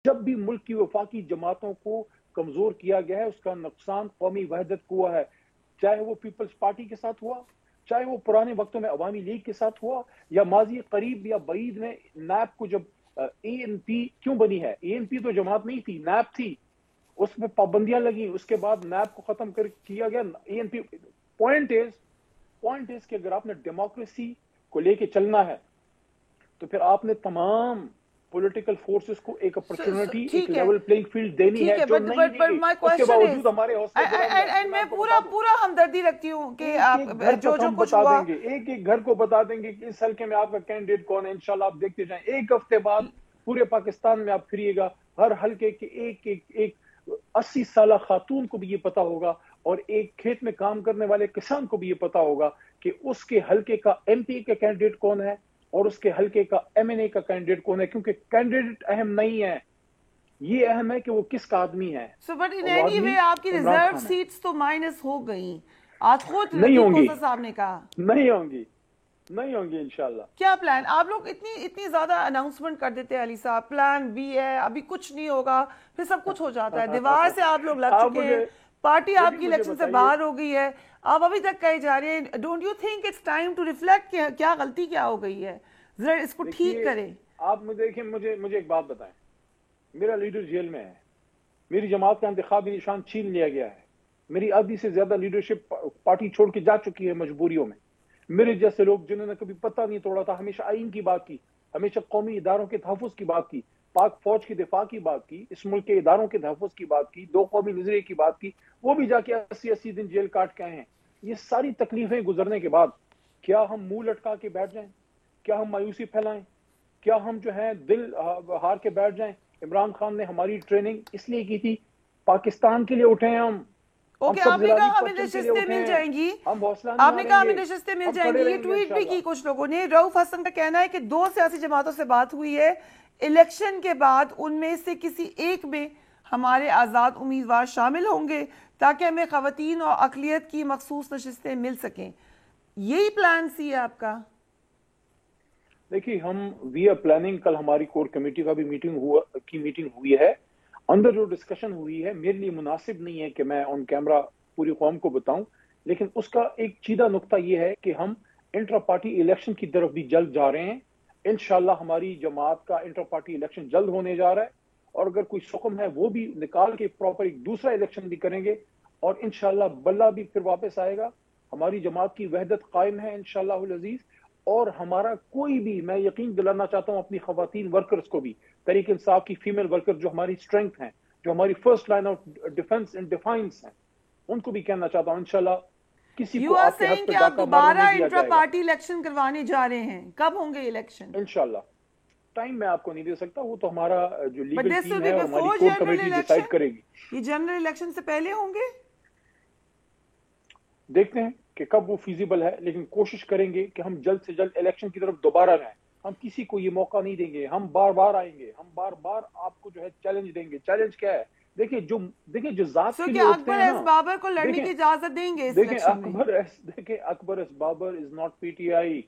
جب بھی ملک کی وفاقی جماعتوں کو کمزور کیا گیا ہے، اس کا نقصان قومی وحدت کو ہوا ہے، چاہے وہ پیپلز پارٹی کے ساتھ ہوا، چاہے وہ پرانے وقتوں میں عوامی لیگ کے ساتھ ہوا، یا ماضی قریب یا بعید میں نیب کو جب اے این پی کیوں بنی ہے؟ اے این پی تو جماعت نہیں تھی، نیب تھی، اس میں پابندیاں لگی، اس کے بعد نیب کو ختم کیا گیا اے این پی۔ پوائنٹ از کہ اگر آپ نے ڈیموکریسی کو لے کے چلنا ہے تو پھر آپ نے تمام پولیٹیکل فورسز کو ایک اپرچونٹی، ایک ٹھیک ہے لیول پلینگ فیلڈ دینی ہے، جو نہیں دی بٹ گئی۔ مائی اس کے کوشچن باوجود از، ہمارے حوصلے بلند ہیں۔ اینڈ میں میں آپ کو پورا بتا دوں، پورا ہمدردی رکھتی ہوں کہ ایک آپ ایک گھر جو تک ہم کچھ بتا ہوا، دیں گے، ایک ایک گھر کو بتا دیں گے کہ اس حلقے میں آپ کا کینڈیڈیٹ کون ہے، انشاءاللہ آپ دیکھتے جائیں، ایک ہفتے بعد پورے پاکستان میں آپ پھریے گا، ہر حلقے کے ایک 80 سالہ خاتون کو بھی یہ پتا ہوگا، اور ایک کھیت میں کام کرنے والے کسان کو بھی یہ پتا ہوگا کہ اس کے حلقے کا ایم پی کا کینڈیڈیٹ کون ہے اور اس کے حلقے کا ایم این اے کا کینڈیڈیٹ کون ہے، کیونکہ کینڈیڈیٹ اہم نہیں ہے، یہ اہم ہے کہ وہ کس کا آدمی ہے، سو بٹ ان اور وہ اینی آدمی وے آپ کی عمران ریزرو خان ہے۔ سیٹس تو مائنس ہو گئیں، آج خود نہیں لطیف ہوں گی، کوثر صاحب نے کہا۔ نہیں ہوں گی، نہیں ہوں گی انشاءاللہ۔ کیا پلان آپ لوگ اتنی زیادہ اناؤنسمنٹ کر دیتے ہیں علی صاحب، پلان بی ہے، ابھی کچھ نہیں ہوگا، پھر سب کچھ ہو جاتا ہے، دیوار سے آپ لوگ لگ آپ چکے ہیں، مجھے پارٹی آپ کی مجھے الیکشن سے بتائیے، باہر ہو گئی ہے، آپ ابھی تک کہے جا رہے ہیں، don't you think it's time to reflect کیا غلطی کیا ہو گئی ہے، ذرا اس کو ٹھیک دیکھیے کریں۔ آپ دیکھیں، مجھے ایک بات بتائیں، میرا لیڈر جیل میں ہے، میری جماعت کا انتخابی نشان چھین لیا گیا ہے، میری آدھی سے زیادہ لیڈرشپ پارٹی چھوڑ کے جا چکی ہے مجبوریوں میں، میرے جیسے لوگ جنہوں نے کبھی پتہ نہیں توڑا تھا، ہمیشہ آئین کی بات کی، ہمیشہ قومی اداروں کے تحفظ کی بات کی، پاک فوج کی دفاع کی بات کی، اس ملک کے اداروں کے تحفظ کی بات کی، دو قومی نظریے کی بات کی، وہ بھی جا کے 80 دن جیل کاٹ کے آئے ہیں۔ یہ ساری تکلیفیں گزرنے کے بعد کیا ہم منہ لٹکا کے بیٹھ جائیں؟ کیا ہم مایوسی پھیلائیں؟ کیا ہم جو ہے دل ہار کے بیٹھ جائیں؟ عمران خان نے ہماری ٹریننگ اس لیے کی تھی، پاکستان کے لیے اٹھے ہیں ہم اوکے، سب آپ نے زلالی کہا ہمیں پرچم کے لیے نشستیں اٹھے مل ہیں، جائیں گی، ہم حوصلہ نہیں آپ نے کہا ہاریں ہمیں گے، نشستیں مل ہم جائیں کھڑے گی، یہ رہیں گے ٹویٹ بھی انشاءاللہ۔ کی کچھ لوگوں نے، رؤف حسن کا کہنا ہے کہ 2 سیاسی جماعتوں سے بات ہوئی ہے الیکشن کے بعد، ان میں سے کسی ایک میں ہمارے آزاد امیدوار شامل ہوں گے تاکہ ہمیں خواتین اور اقلیت کی مخصوص نشستیں مل سکیں، یہی پلان سی ہے آپ کا؟ دیکھیے ہم وی آر پلاننگ، کل ہماری کور کمیٹی کا بھی میٹنگ ہوئی ہے، اندر جو ڈسکشن ہوئی ہے میرے لیے مناسب نہیں ہے کہ میں آن کیمرہ پوری قوم کو بتاؤں، لیکن اس کا ایک چیدہ نقطہ یہ ہے کہ ہم انٹرا پارٹی الیکشن کی طرف بھی جلد جا رہے ہیں، انشاءاللہ ہماری جماعت کا انٹرا پارٹی الیکشن جلد ہونے جا رہا ہے، اور اگر کوئی سکم ہے وہ بھی نکال کے پراپر ایک دوسرا الیکشن بھی کریں گے، اور انشاءاللہ بلہ بھی پھر واپس آئے گا، ہماری جماعت کی وحدت قائم ہے انشاءاللہ العزیز، اور ہمارا کوئی بھی، میں یقین دلانا چاہتا ہوں اپنی خواتین ورکرز کو بھی، تحریک انصاف کی فیمیل ورکر جو ہماری اسٹرینتھ ہیں، جو ہماری first line of defence and defines ہیں، ان کو بھی کہنا چاہتا ہوں انشاءاللہ کسی یو کو آر آپ کے حق سیئنگ پہ کہ آپ ڈاکہ مارنے دوبارہ نہیں دیا انٹرا جائے گا پارٹی الیکشن کروانے جا رہے ہیں، کب ہوں گے الیکشن؟ انشاءاللہ۔ ٹائم میں آپ کو نہیں دے سکتا، وہ تو ہمارا جو but legal this will team B ہے اور ہماری بفور کور جنرل کمیٹی ڈیسائیڈ الیکشن، کرے گی۔ یہ جنرل الیکشن سے پہلے ہوں گے؟ دیکھتے ہیں کہ کب وہ فیزیبل ہے، لیکن کوشش کریں گے کہ ہم جلد سے جلد الیکشن کی طرف دوبارہ جائیں، ہم کسی کو یہ موقع نہیں دیں گے، ہم بار بار آئیں گے، ہم بار بار آپ کو جو ہے چیلنج دیں گے۔ چیلنج کیا ہے؟ دیکھیں جو ذات سو کے لیے کیا اٹھتے اکبر ہیں ایس نا، بابر کو لڑنے دیکھیں کی اجازت دیں گے اس دیکھیں الیکشن میں؟ Akbar S Babar is not P T I,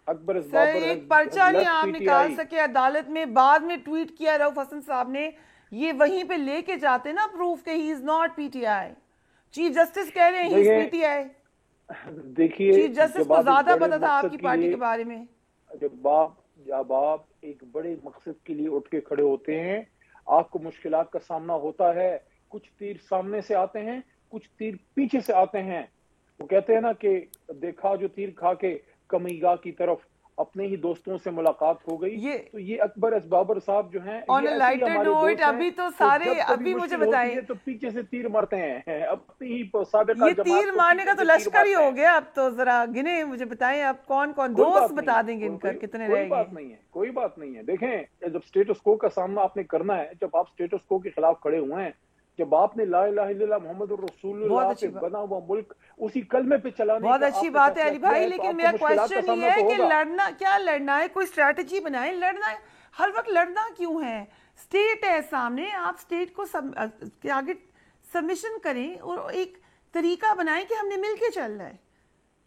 Akbar S sir Babar ایک ہیز پرچہ نہیں لیفٹ آپ پی ٹی نکال آئی۔ سکے عدالت میں، بعد میں ٹویٹ کیا رؤف حسن صاحب نے، یہ وہیں پہ لے کے جاتے نا پروف کہ he is not P T I, chief justice کہہ رہے ہیں ہی از پی ٹی آئی، دیکھیے چیف جسٹس جب کو آپ ایک زیادہ بڑے پتا تھا آپ کی مقصد کے پارٹی کے لیے بارے میں۔ جب آپ ایک بڑے مقصد کے لیے اٹھ کے کھڑے ہوتے ہیں، آپ کو مشکلات کا سامنا ہوتا ہے، کچھ تیر سامنے سے آتے ہیں، کچھ تیر پیچھے سے آتے ہیں، وہ کہتے ہیں نا کہ دیکھا جو تیر کھا کے کمیگاہ کی طرف اپنے ہی دوستوں سے ملاقات ہو گئی، یہ تو یہ اکبر ایس بابر صاحب جو ہیں آن یہ اے ایسے ہی لائٹر ہمارے نوٹ، دوست ہیں ابھی تو کہ سارے، جب کبھی ابھی مجھے مشکل ہوتی بتائیں، ہے تو پیچھے سے تیر مارتے ہیں، اپنی ہی سابقہ یہ تیر جماعت کو مارنے کا پیچھے تو سے تیر لشکر ہی مارتے ہو ہیں۔ گیا اب تو، ذرا گنے مجھے بتائیں آپ کون کون کوئی دوست بات نہیں بتا ہے، دیں گے ان کا کتنے کوئی رہ گئے؟ بات نہیں ہے، کوئی بات نہیں ہے۔ دیکھیں جب سٹیٹس کو کا سامنا آپ نے کرنا ہے، جب آپ سٹیٹس کو کے خلاف کھڑے ہوئے ہیں، جب آپ نے لا الہ الا اللہ محمد الرسول بہت اللہ پہ اچھی بات، بنا ہوا ملک اسی کلمے پہ چلانے بہت کا اچھی آپ نے بات ہے فیصلہ علی کیا بھائی، ہے تو لیکن آپ کو میرا مشکلات کا کوشچن سامنا یہ ہے تو کہ ہوگا۔ لڑنا کیا لڑنا ہے، کوئی اسٹریٹجی بنائیں، لڑنا ہر وقت لڑنا کیوں ہے؟ اسٹیٹ ہے سامنے، آپ اسٹیٹ کو کے آگے سبمیشن کریں اور ایک طریقہ بنائیں کہ ہم نے مل کے چلنا ہے۔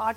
8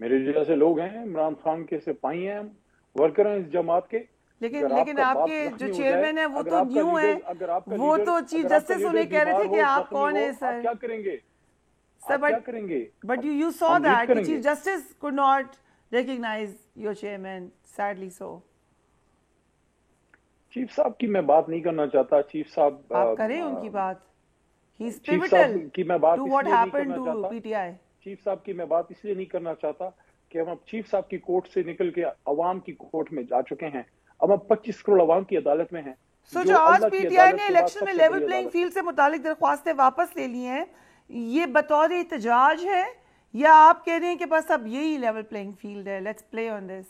میرے جیسے لوگ ہیں، عمران خان کے سپاہی ہیں، ورکر ہیں اس جماعت کے. لیکن آپ کے جو چیئرمین ہیں وہ تو نیو ہیں، وہ تو چیف جسٹس انہیں کہہ رہے تھے کہ آپ کون ہیں سر. کیا کریں گے سر کیا کریں گے؟ But you saw that the chief justice could not recognize your chairman, sadly so. Chief صاحب کی میں بات نہیں کرنا چاہتا. چیف صاحب آپ کریں ان کی بات. he is pivotal to what happened to PTI. Chief صاحب کی میں بات اس لیے نہیں کرنا چاہتا کہ ہم اب چیف صاحب کی کورٹ سے نکل کے عوام کی کورٹ میں جا چکے ہیں. اب ہم 25 کروڑ عوام کی عدالت میں ہیں. جو آج پی ٹی آئی نے الیکشن میں لیول پلینگ فیلڈ سے متعلق درخواستیں واپس لے لی ہیں، یہ بطور احتجاج ہے یا آپ کہہ رہے ہیں کہ بس اب یہی لیول پلینگ فیلڈ ہے، لیٹس پلے آن دس؟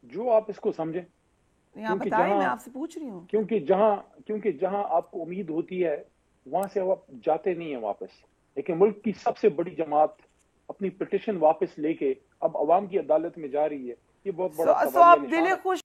جو آپ اس کو سمجھیں. یہاں بتائیں، میں آپ سے پوچھ رہی ہوں. کیونکہ جہاں آپ کو امید ہوتی ہے وہاں سے آپ جاتے نہیں ہیں واپس. لیکن ملک کی سب سے بڑی جماعت اپنی پٹیشن واپس لے کے اب عوام کی عدالت میں جا رہی ہے. یہ بہت بڑا آپ دل خوش